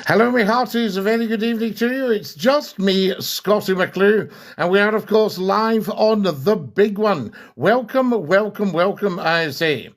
Hello, my hearties. A very good evening to you. It's just me, Scottie McClue, and we are, of course, live on the big one. Welcome, welcome, welcome, I say.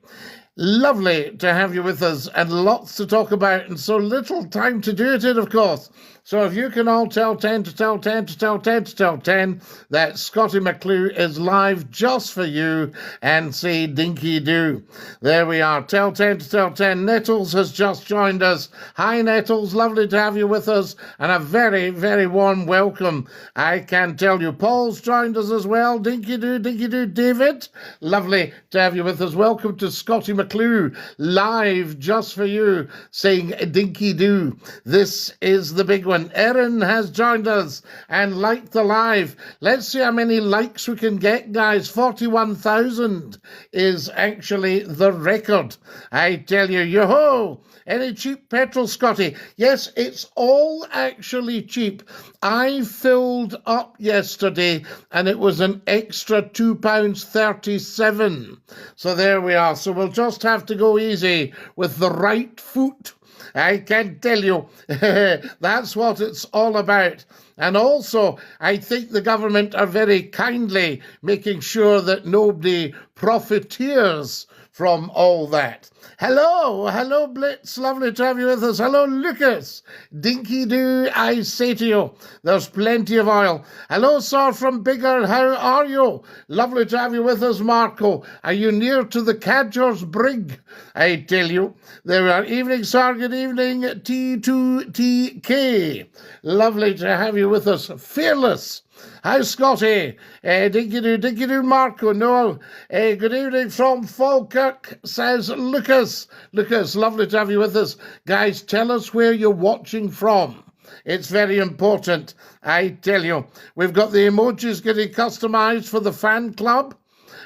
Lovely to have you with us, and lots to talk about, and so little time to do it in, of course. So if you can all tell 10 to tell 10 to tell 10 to tell 10 that Scottie McClue is live just for you, and say dinky do. There we are. Tell 10 to tell 10. Nettles has just joined us. Hi, Nettles. Lovely to have you with us, and a very, very warm welcome. I can tell you. Paul's joined us as well. Dinky do, David. Lovely to have you with us. Welcome to Scottie McClue, live just for you, saying dinky do. This is the big one. Erin has joined us and liked the live. Let's see how many likes we can get, guys. 41,000 is actually the record. I tell you, yo-ho! Any cheap petrol, Scotty? Yes, it's all actually cheap. I filled up yesterday and it was an extra £2.37. So there we are. So we'll just have to go easy with the right foot. I can tell you, that's what it's all about. And also, I think the government are very kindly making sure that nobody profiteers from all that. Hello, Blitz, lovely to have you with us. Hello, Lucas, dinky do, I say to you, there's plenty of oil. Hello, sir from Bigger, how are you? Lovely to have you with us, Marco. Are you near to the Cadger's Brig? I tell you, there we are. Evening, sir, good evening, T2TK. Lovely to have you with us. Fearless. Hi, Scotty. Dinky do, Marco. No. Good evening from Falkirk, says Lucas. Lucas, lovely to have you with us. Guys, tell us where you're watching from. It's very important, I tell you. We've got the emojis getting customised for the fan club.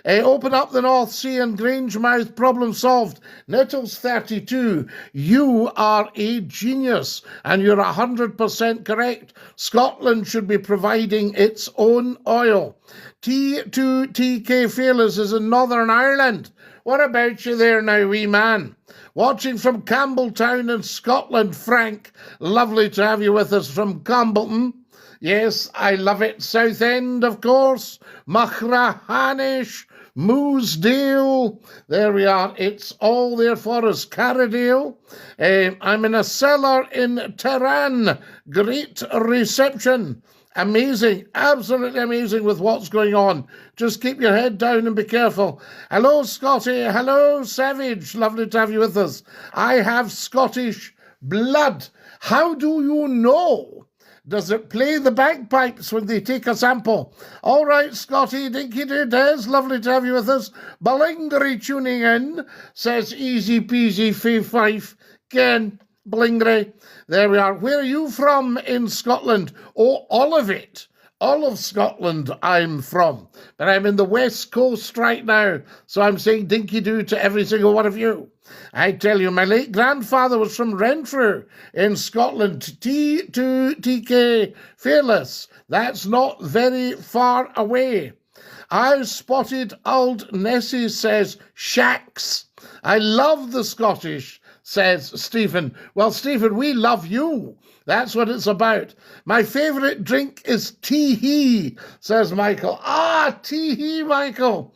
Open up the North Sea and Grangemouth, problem solved. Nettles 32, you are a genius and you're 100% correct. Scotland should be providing its own oil. T2TK Fearless is in Northern Ireland. What about you there now, wee man? Watching from Campbelltown in Scotland, Frank. Lovely to have you with us from Campbellton. Yes, I love it. Southend, of course. Machrahanish, Moosdale. There we are. It's all there for us. Carradale. I'm in a cellar in Tehran. Great reception. Amazing, absolutely amazing with what's going on. Just keep your head down and be careful. Hello, Scotty. Hello, Savage. Lovely to have you with us. I have Scottish blood. How do you know? Does it play the bagpipes when they take a sample? All right, Scotty, dinky do, Des, lovely to have you with us. Balingry tuning in, says easy peasy fee fife. Ken, Balingry. There we are. Where are you from in Scotland? Oh, all of it. All of Scotland I'm from. But I'm in the West Coast right now, so I'm saying dinky do to every single one of you. I tell you, my late grandfather was from Renfrew in Scotland. T2TK Fearless. That's not very far away. I spotted old Nessie, says Shacks. I love the Scottish, says Stephen. Well, Stephen, we love you. That's what it's about. My favourite drink is tee-hee, says Michael. Ah, tee-hee, Michael.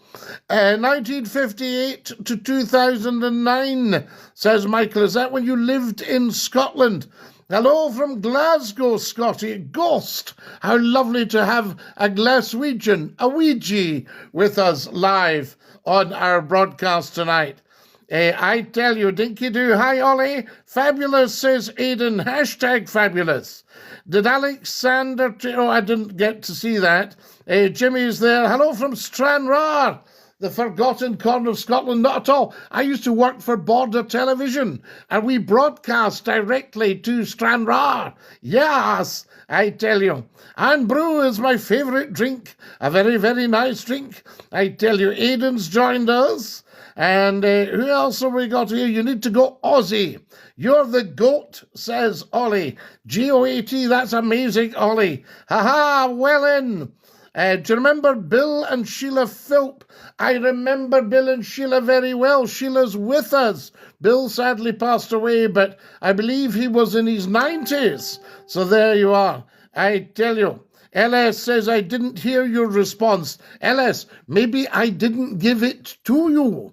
1958 to 2009, says Michael. Is that when you lived in Scotland? Hello from Glasgow, Scotty. Ghost. How lovely to have a Glaswegian, a Ouija, with us live on our broadcast tonight. I tell you, dinky do. Hi, Ollie. Fabulous, says Aidan. Hashtag fabulous. Did Alexander... Oh, I didn't get to see that. Jimmy's there. Hello from Stranraer, the forgotten corner of Scotland. Not at all. I used to work for Border Television, and we broadcast directly to Stranraer. Yes, I tell you. And brew is my favourite drink. A very, very nice drink. I tell you, Aidan's joined us. And who else have we got here? You need to go Aussie. You're the GOAT, says Ollie. GOAT, that's amazing, Ollie. Ha-ha, well in. Do you remember Bill and Sheila Philp? I remember Bill and Sheila very well. Sheila's with us. Bill sadly passed away, but I believe he was in his 90s. So there you are. I tell you. LS says, I didn't hear your response. LS, maybe I didn't give it to you.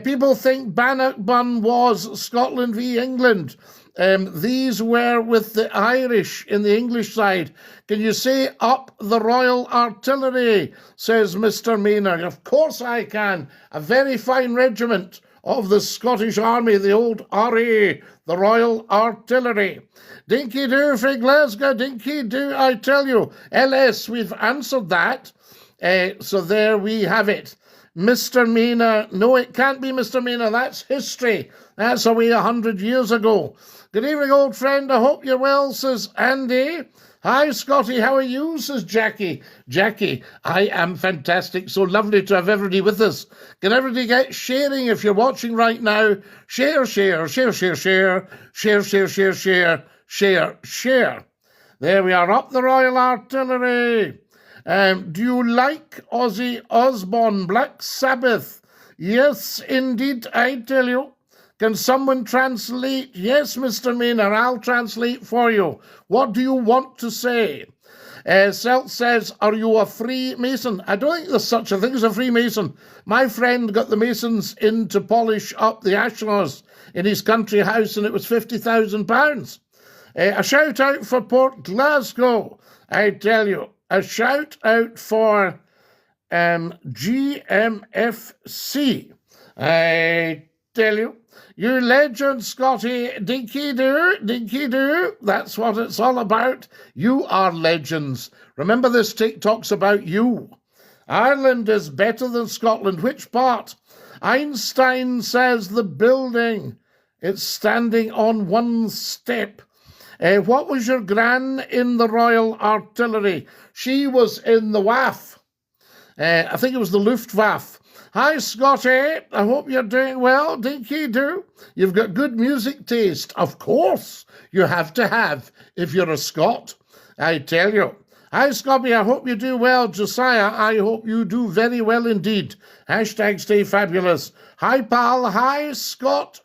People think Bannockburn was Scotland v England. These were with the Irish in the English side. Can you say up the Royal Artillery, says Mr. Maynard. Of course I can. A very fine regiment of the Scottish Army, the old RA, the Royal Artillery. Dinky do for Glasgow, dinky do, I tell you. LS, we've answered that. So there we have it. Mr. Maynard, no, it can't be Mr. Maynard, that's history. That's away 100 years ago. Good evening, old friend, I hope you're well, says Andy. Hi, Scotty, how are you, says Jackie. Jackie, I am fantastic, so lovely to have everybody with us. Can everybody get sharing if you're watching right now? Share, share, share, share, share, share, share, share, share, share, share. There we are, up the Royal Artillery. Do you like Ozzy Osbourne, Black Sabbath? Yes, indeed, I tell you. Can someone translate? Yes, Mr. Maynard, I'll translate for you. What do you want to say? Selt says, are you a Freemason? I don't think there's such a thing as a Freemason. My friend got the Masons in to polish up the ashnars in his country house, and it was £50,000. A shout out for Port Glasgow, I tell you. A shout out for GMFC, I tell you. You legend, Scotty. Dinky do. That's what it's all about. You are legends. Remember, this TikTok's about you. Ireland is better than Scotland. Which part? Einstein says the building. It's standing on one step. What was your gran in the Royal Artillery? She was in the WAF. I think it was the Luftwaffe. Hi, Scotty. I hope you're doing well. Dinky do. You've got good music taste. Of course you have to have if you're a Scot. I tell you. Hi, Scotty. I hope you do well. Josiah, I hope you do very well indeed. Hashtag stay fabulous. Hi, pal. Hi, Scott.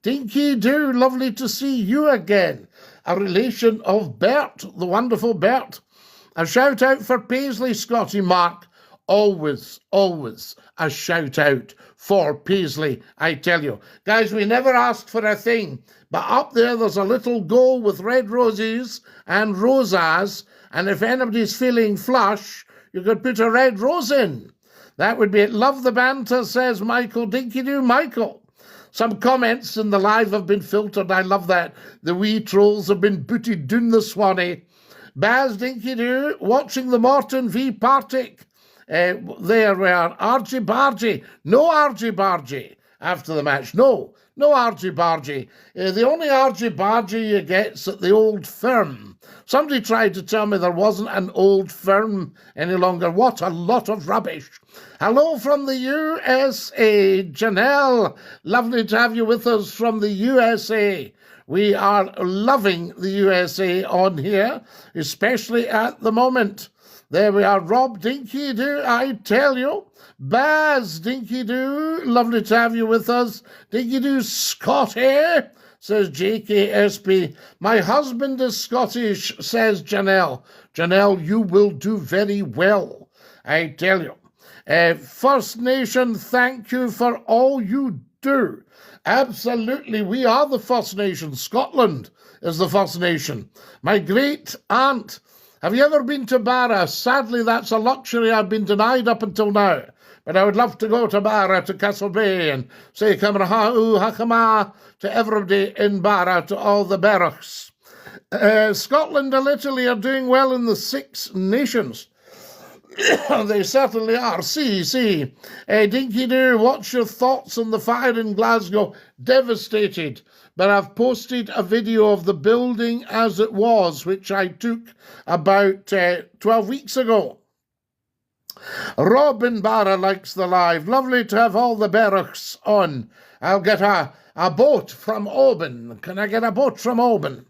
Dinky do. Lovely to see you again. A relation of Bert, the wonderful Bert. A shout out for Paisley, Scotty Mark. Always, always a shout out for Paisley, I tell you. Guys, we never asked for a thing, but up there's a little goal with red roses and rosas, and if anybody's feeling flush, you could put a red rose in. That would be it. Love the banter, says Michael. Dinky do, Michael. Some comments in the live have been filtered. I love that. The wee trolls have been booted down the Swanee. Baz Dinky do, watching the Morton v Partick. There we are. Argy Bargy. No Argy Bargy after the match. No Argy Bargy. The only Argy Bargy you get's at the Old Firm. Somebody tried to tell me there wasn't an Old Firm any longer. What a lot of rubbish. Hello from the USA. Janelle, lovely to have you with us from the USA. We are loving the USA on here, especially at the moment. There we are. Rob Dinky do, I tell you. Baz Dinky do, lovely to have you with us. Dinky do, Scotty, says JKSP. My husband is Scottish, says Janelle. Janelle, you will do very well, I tell you. First Nation, thank you for all you do. Absolutely, we are the First Nation. Scotland is the First Nation. My great aunt. Have you ever been to Barra? Sadly, that's a luxury I've been denied up until now. But I would love to go to Barra, to Castle Bay, and say Kamrahu Hakama to everybody in Barra, to all the barracks. Scotland and Italy are doing well in the Six Nations. They certainly are. See. Dinky do, what's your thoughts on the fire in Glasgow? Devastated. But I've posted a video of the building as it was, which I took about 12 weeks ago. Robin Barra likes the live. Lovely to have all the barracks on. I'll get a boat from Oban. Can I get a boat from Oban?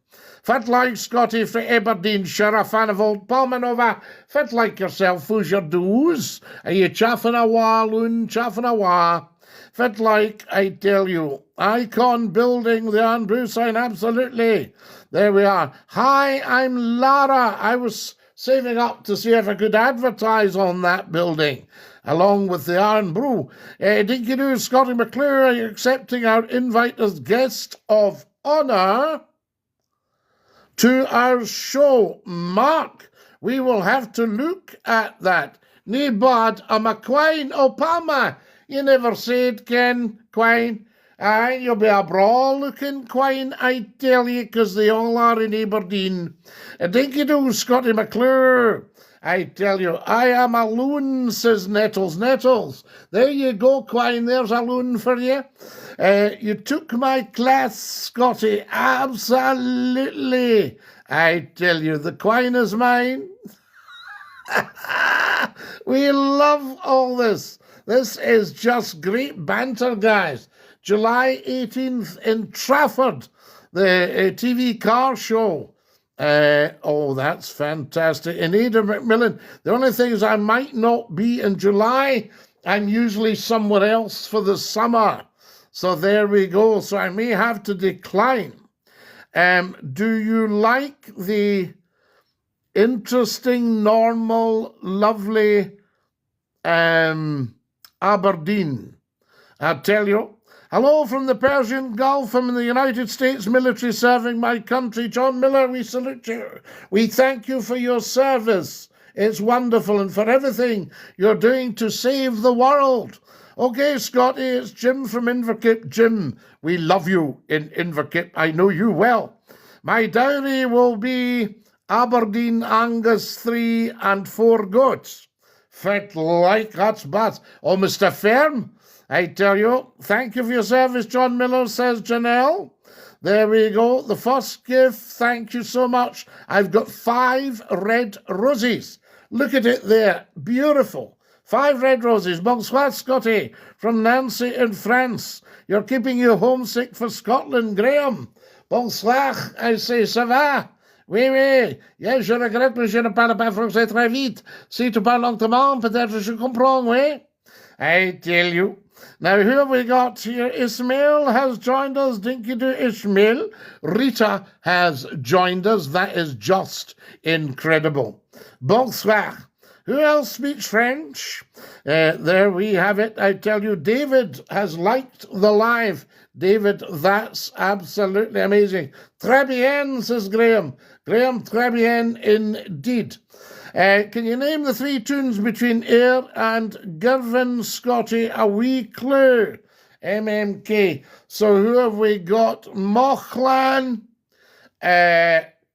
Fit like Scotty fra Aberdeenshire, a fan of old Palmanova. Fit like yourself, who's your do's? Are you chaffing a wah, loon, chaffing a wah? Fit like, I tell you, Icon Building, the Andrew sign, absolutely. There we are. Hi, I'm Lara. I was saving up to see if I could advertise on that building, along with the Iron Brew. Dinky-doo, Scottie McClue, are you accepting our invite as guest of honour to our show? Mark, we will have to look at that. Nae bad, I'm a Quine. Oh, Palma, you never said, Ken, Quine. Aye, you'll be a brawl-looking Quine, I tell you, 'cause they all are in Aberdeen. Dinky-doo, Scottie McClue. I tell you, I am a loon, says Nettles. Nettles, there you go, Quine, there's a loon for you. You took my class, Scotty, absolutely. I tell you, the Quine is mine. We love all this. This is just great banter, guys. July 18th in Trafford, the TV car show. Oh, that's fantastic. In Ada Macmillan, the only thing is I might not be in July. I'm usually somewhere else for the summer. So there we go. So I may have to decline. Do you like the interesting, normal, lovely Aberdeen? I'll tell you. Hello from the Persian Gulf. I'm in the United States military serving my country. John Miller, we salute you. We thank you for your service. It's wonderful, and for everything you're doing to save the world. Okay, Scotty, it's Jim from Inverkip. Jim, we love you in Inverkip. I know you well. My dowry will be Aberdeen Angus 3 and 4 goats. Fit like that's bad. Oh, Mr. Firm, I tell you, thank you for your service, John Miller, says Janelle. There we go. The first gift, thank you so much. I've got 5 red roses. Look at it there. Beautiful. 5 red roses. Bonsoir, Scotty, from Nancy in France. You're keeping you homesick for Scotland, Graham. Bonsoir, I say, ça va? Oui, oui. Yes, je regrette, mais je ne parle pas français très vite. Si tu parles lentement, peut-être je comprends, oui? I tell you. Now, who have we got here? Ismail has joined us. Dinky-doo, Ismail. Rita has joined us. That is just incredible. Bonsoir. Who else speaks French? There we have it. I tell you, David has liked the live. David, that's absolutely amazing. Très bien, says Graham. Graham, très bien indeed. Can you name the 3 tunes between Ayr and Girvan, Scotty? A wee clue. MMK. So who have we got? Mauchlan,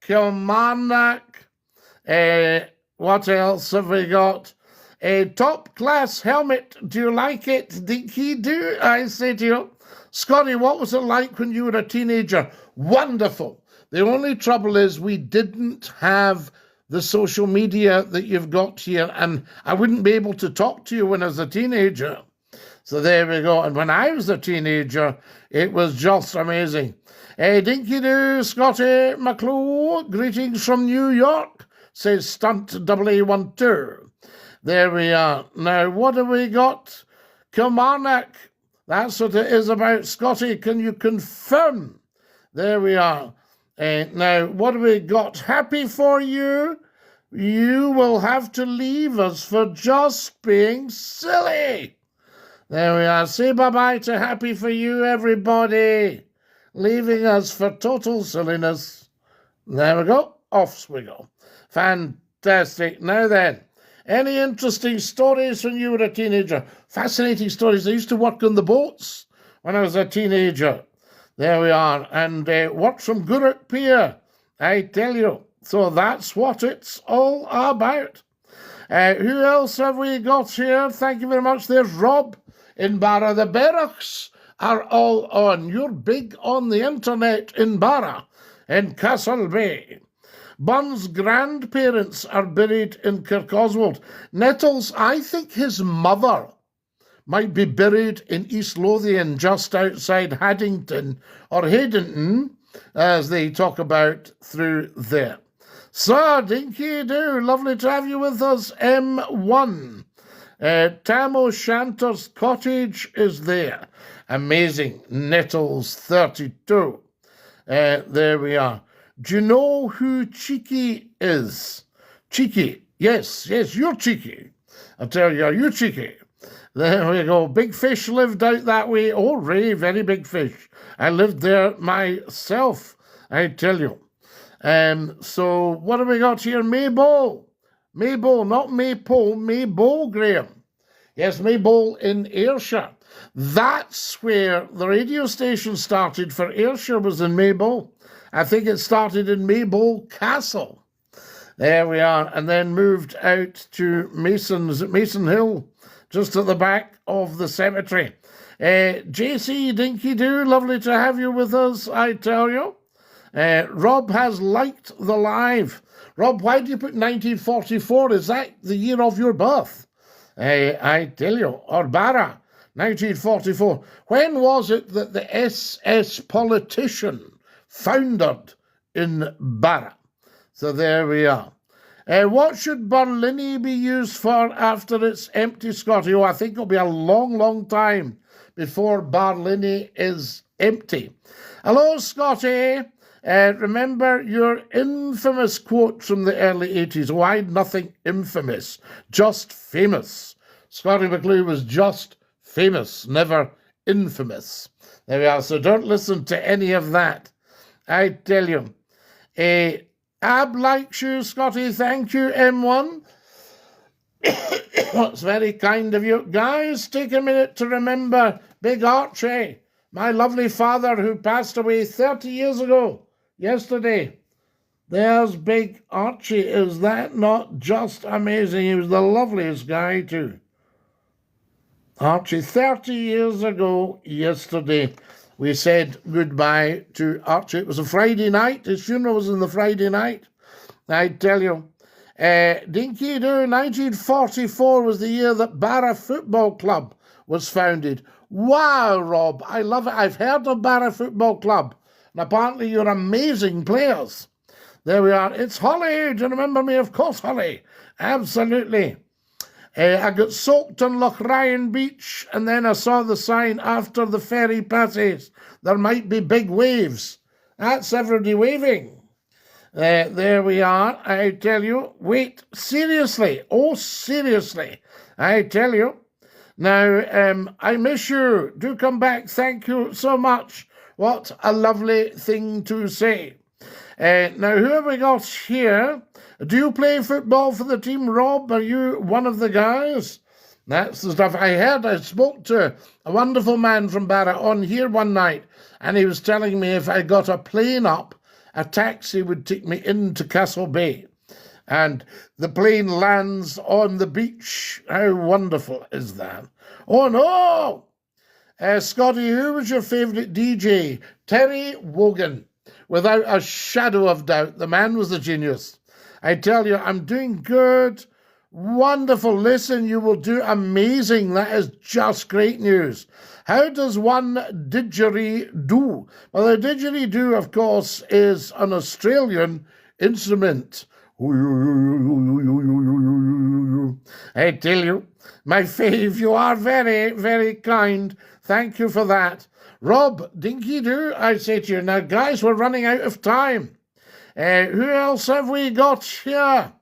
Kilmarnock. What else have we got? A top class helmet. Do you like it? Dinky do, I say to you. Scotty, what was it like when you were a teenager? Wonderful. The only trouble is we didn't have the social media that you've got here, and I wouldn't be able to talk to you when I was a teenager. So there we go. And when I was a teenager, it was just amazing. Dinky-doo, Scottie McClue, greetings from New York, says Stunt AA12. There we are. Now, what have we got? Kilmarnock. That's what it is about. Scotty, can you confirm? There we are. Now, what have we got? Happy for you. You will have to leave us for just being silly. There we are. Say bye-bye to happy for you, everybody. Leaving us for total silliness. There we go. Off we go. Fantastic. Now then, any interesting stories when you were a teenager? Fascinating stories. I used to work on the boats when I was a teenager. There we are. And worked from Gurrock Pier, I tell you. So that's what it's all about. Who else have we got here? Thank you very much. There's Rob in Barra. The Berrichs are all on. You're big on the internet in Barra, in Castle Bay. Bun's grandparents are buried in Kirkoswald. Nettles, I think his mother might be buried in East Lothian, just outside Haddington or Haddington. as they talk about through there. So, dinky do, lovely to have you with us, M1. Tam O'Shanter's cottage is there. Amazing. Nettles 32. There we are. Do you know who Cheeky is? Cheeky. Yes, you're cheeky. I tell you cheeky. There we go. Big Fish lived out that way. Oh, Ray, very big fish. I lived there myself, I tell you. So what have we got here? Maybole. Maybole, not Maypole, Maybole, Graham. Yes, Maybole in Ayrshire. That's where the radio station started for Ayrshire, was in Maybole. I think it started in Maybole Castle. There we are. And then moved out to Mason Hill, just at the back of the cemetery. JC Dinky Doo, lovely to have you with us, I tell you. Rob has liked the live. Rob, why do you put 1944? Is that the year of your birth? I tell you. Or Barra, 1944. When was it that the SS politician foundered in Barra? So there we are. What should Barlinnie be used for after it's empty, Scotty? Oh, I think it'll be a long, long time before Barlinnie is empty. Hello, Scotty. Remember your infamous quote from the early 80s. Oh, I had nothing infamous, just famous. Scottie McClue was just famous, never infamous. There we are. So don't listen to any of that. I tell you. Ab likes you, Scotty. Thank you, M1. That's very kind of you. Guys, take a minute to remember Big Archie, my lovely father who passed away 30 years ago, yesterday. There's Big Archie. Is that not just amazing? He was the loveliest guy, too. Archie, 30 years ago, yesterday, we said goodbye to Archie. It was a Friday night. His funeral was on the Friday night. I tell you. Dinky Doo, 1944 was the year that Barra Football Club was founded. Wow, Rob, I love it. I've heard of Barra Football Club. And apparently you're amazing players. There we are. It's Holly. Do you remember me? Of course, Holly. Absolutely. I got soaked on Loch Ryan Beach, and then I saw the sign after the ferry passes. There might be big waves. That's everybody waving. There we are, I tell you. Wait, seriously. Oh, seriously. I tell you. Now, I miss you. Do come back. Thank you so much. What a lovely thing to say. Now, who have we got here? Do you play football for the team, Rob? Are you one of the guys? That's the stuff. I spoke to a wonderful man from Barra on here one night, and he was telling me if I got a plane up, a taxi would take me into Castle Bay. And the plane lands on the beach. How wonderful is that? Oh, no! Scotty, who was your favourite DJ? Terry Wogan. Without a shadow of doubt, the man was a genius. I tell you, I'm doing good. Wonderful. Listen, you will do amazing. That is just great news. How does one didgeridoo? Well, a didgeridoo, of course, is an Australian instrument. I tell you, my fave, you are very, very kind. Thank you for that. Rob, dinky doo, I say to you. Now, guys, we're running out of time. Who else have we got here?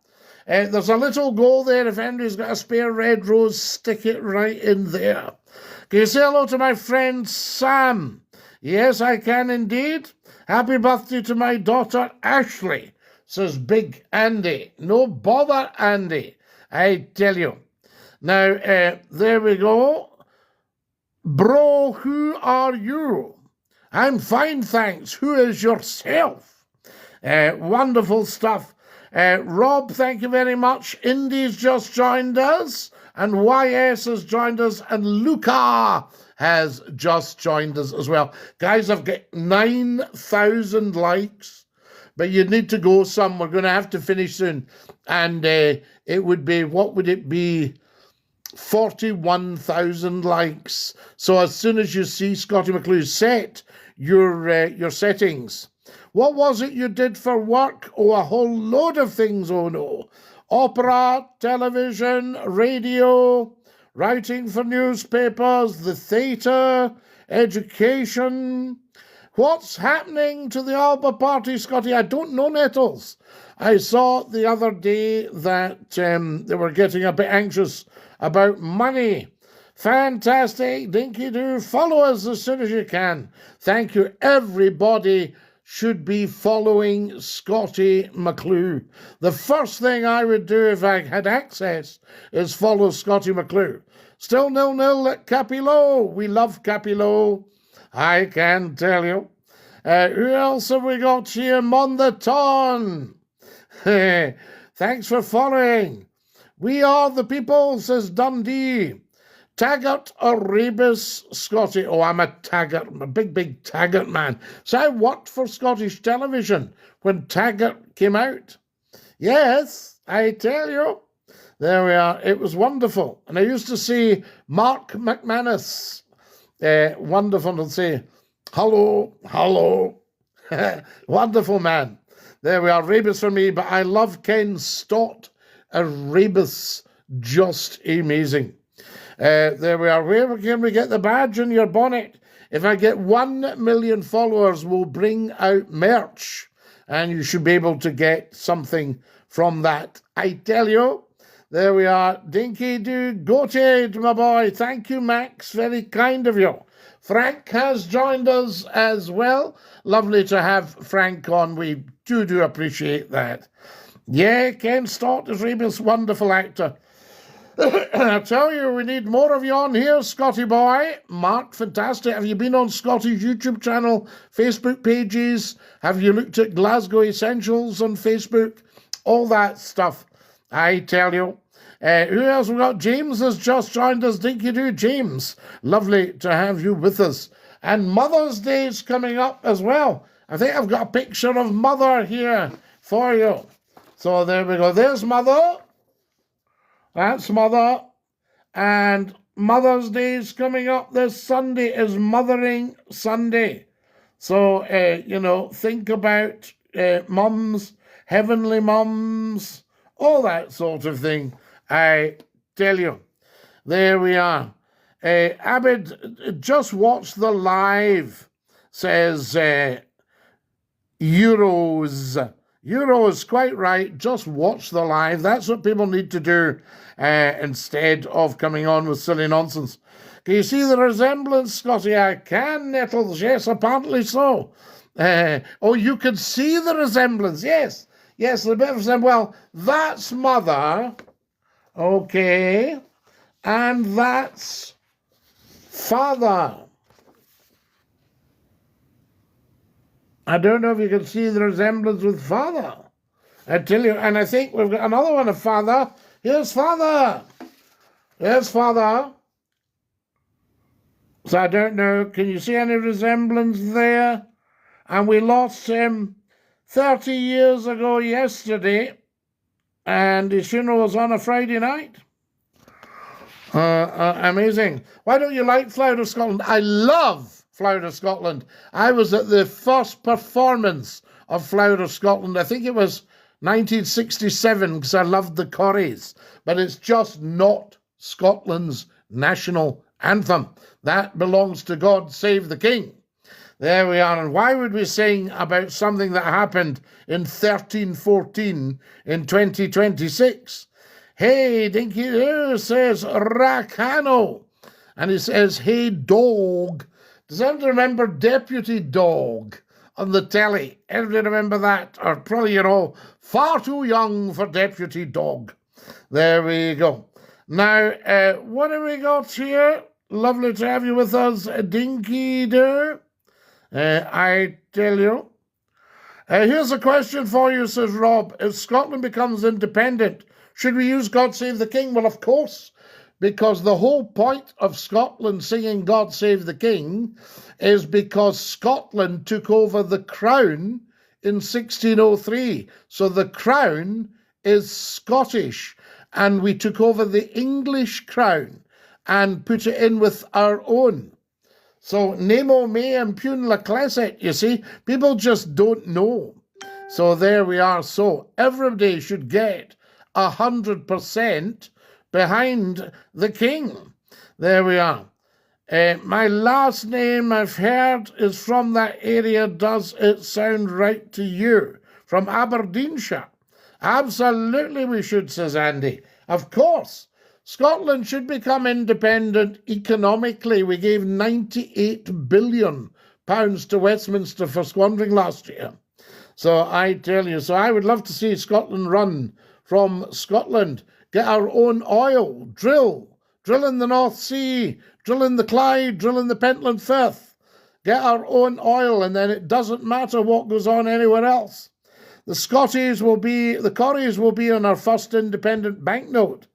There's a little goal there. If Andrew's got a spare red rose, stick it right in there. Can you say hello to my friend Sam? Yes, I can indeed. Happy birthday to my daughter Ashley, says Big Andy. No bother, Andy, I tell you. Now, there we go. Bro, who are you? I'm fine, thanks. Who is yourself? Wonderful stuff. Rob, thank you very much. Indy's just joined us, and YS has joined us, and Luca has just joined us as well. Guys, I've got 9,000 likes, but you need to go some. We're going to have to finish soon. And it would be, what would it be? 41,000 likes. So as soon as you see Scottie McClue, set your settings. What was it you did for work? Oh, a whole load of things, oh no. Opera, television, radio, writing for newspapers, the theatre, education. What's happening to the Alba Party, Scotty? I don't know, Nettles. I saw the other day that they were getting a bit anxious about money. Fantastic, dinky-doo. Follow us as soon as you can. Thank you. Everybody should be following Scottie McClue. The first thing I would do if I had access is follow Scottie McClue. Still 0-0 at Capillo. We love Capillo, I can tell you. Who else have we got here? Mondaton. Thanks for following. We are the people, says Dundee. Taggart or Rebus, Scotty? Oh, I'm a Taggart, I'm a big Taggart man. So I worked for Scottish television when Taggart came out. Yes, I tell you. There we are. It was wonderful. And I used to see Mark McManus. Wonderful to say, hello. Wonderful man. There we are. Rebus for me, but I love Ken Stott. A Rebus, just amazing. There we are. Where can we get the badge in your bonnet? If I get 1 million followers, we'll bring out merch. And you should be able to get something from that. I tell you. There we are. Dinky-doo, goated, my boy. Thank you, Max. Very kind of you. Frank has joined us as well. Lovely to have Frank on. We do appreciate that. Yeah, Ken Stott is Rebus, wonderful actor. I tell you, we need more of you on here, Scotty boy. Mark, fantastic. Have you been on Scotty's YouTube channel, Facebook pages? Have you looked at Glasgow Essentials on Facebook? All that stuff, I tell you. Who else we got? James has just joined us. Dinky-doo, James. Lovely to have you with us. And Mother's Day is coming up as well. I think I've got a picture of Mother here for you. So there we go. There's Mother. That's Mother. And Mother's Day is coming up this Sunday is Mothering Sunday. So, think about mums, heavenly mums, all that sort of thing. I tell you. There we are. Abid, just watch the live, says Euros. Euros, quite right. Just watch the live. That's what people need to do instead of coming on with silly nonsense. Can you see the resemblance, Scotty? I can, Nettles. Yes, apparently so. You can see the resemblance. Yes, a bit of resemblance. Well, that's Mother. Okay. And that's Father. I don't know if you can see the resemblance with Father. I tell you, and I think we've got another one of Father. Here's Father. There's Father. So I don't know, can you see any resemblance there? And we lost him 30 years ago yesterday, and his funeral was on a Friday night. Amazing. Why don't you like Flower of Scotland? I love Flower of Scotland. I was at the first performance of Flower of Scotland. I think it was 1967 because I loved the Corries. But it's just not Scotland's national anthem. That belongs to God Save the King. There we are. And why would we sing about something that happened in 1314 in 2026? Hey, Dinky says Rakano. And he says, hey, dog. Does anyone remember Deputy Dog on the telly? Everybody remember that? Or probably you're all far too young for Deputy Dog. There we go. Now, what have we got here? Lovely to have you with us, Dinky-doo. I tell you. Here's a question for you, says Rob. If Scotland becomes independent, should we use God Save the King? Well, of course, because the whole point of Scotland singing God Save the King is because Scotland took over the crown in 1603. So the crown is Scottish, and we took over the English crown and put it in with our own. So Nemo me and Pune la Cleset, you see, people just don't know. So there we are. So everybody should get 100% behind the king. There we are. My last name I've heard is from that area. Does it sound right to you? From Aberdeenshire. Absolutely we should, says Andy. Of course. Scotland should become independent economically. We gave £98 billion to Westminster for squandering last year. So I tell you, so I would love to see Scotland run from Scotland, get our own oil, drill in the North Sea, drill in the Clyde, drill in the Pentland Firth, get our own oil, and then it doesn't matter what goes on anywhere else. The Corries will be on our first independent banknote.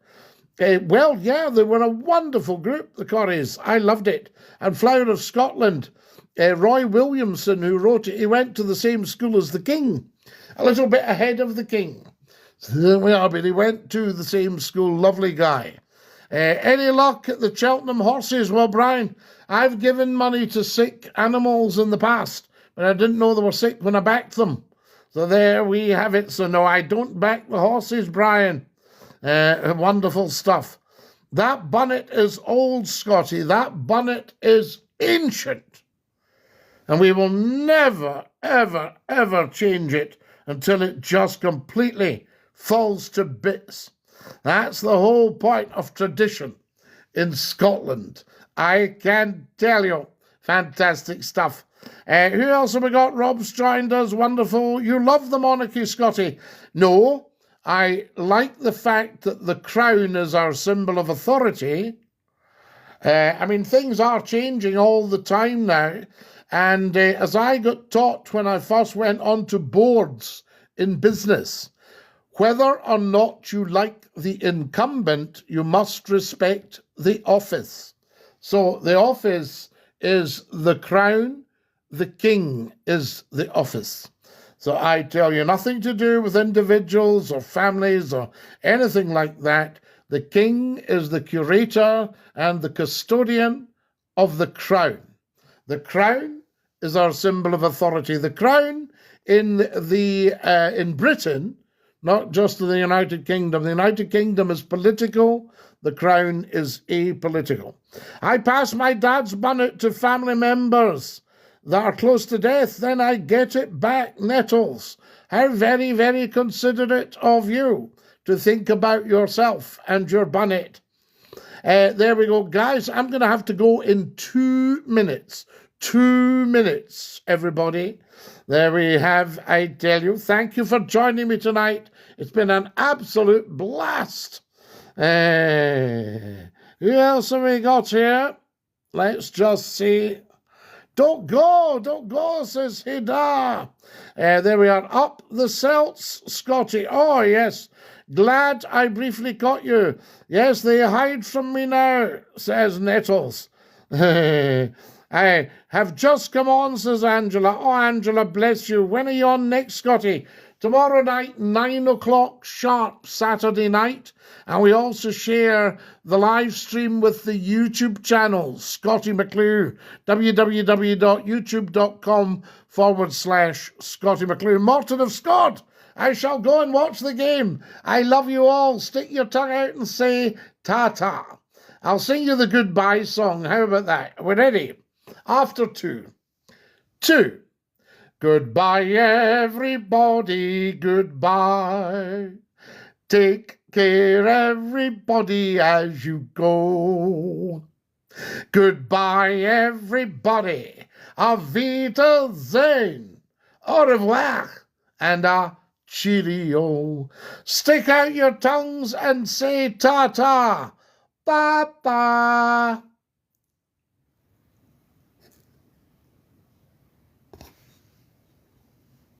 Well, yeah, they were a wonderful group, the Corries. I loved it. And Flower of Scotland, Roy Williamson, who wrote it, he went to the same school as the King, a little bit ahead of the King. So there we are, but he went to the same school, lovely guy. Any luck at the Cheltenham horses? Well, Brian, I've given money to sick animals in the past, but I didn't know they were sick when I backed them. So there we have it. So no, I don't back the horses, Brian. Wonderful stuff. That bonnet is old, Scotty. That bonnet is ancient. And we will never, ever, ever change it until it just completely falls to bits. That's the whole point of tradition in Scotland. I can tell you. Fantastic stuff. Who else have we got? Rob's joined us. Wonderful. You love the monarchy, Scotty. No, I like the fact that the crown is our symbol of authority. I mean, things are changing all the time now. And as I got taught when I first went onto boards in business, whether or not you like the incumbent, you must respect the office. So the office is the crown, the king is the office. So I tell you, nothing to do with individuals or families or anything like that. The king is the curator and the custodian of the crown. The crown is our symbol of authority. The crown in Britain, not just in the United Kingdom. The United Kingdom is political. The crown is apolitical. I pass my dad's bonnet to family members that are close to death, then I get it back, Nettles. How very, very considerate of you to think about yourself and your bonnet. There we go, guys. I'm going to have to go in 2 minutes. 2 minutes, everybody. There we have, I tell you. Thank you for joining me tonight. It's been an absolute blast. Who else have we got here? Let's just see. Don't go, says Hida. There we are. Up the Celts, Scotty. Oh, yes. Glad I briefly caught you. Yes, they hide from me now, says Nettles. I have just come on, says Angela. Oh, Angela, bless you. When are you on next, Scotty? Tomorrow night, 9 o'clock sharp, Saturday night. And we also share the live stream with the YouTube channel, Scottie McClue, www.youtube.com/Scottie McClue. Morton of Scott, I shall go and watch the game. I love you all. Stick your tongue out and say ta-ta. I'll sing you the goodbye song. How about that? We're ready. After 2. 2. Goodbye, everybody, goodbye. Take care, everybody, as you go. Goodbye, everybody. Auf Wiedersehen. Au revoir. And a cheerio. Stick out your tongues and say ta-ta. Bye-bye.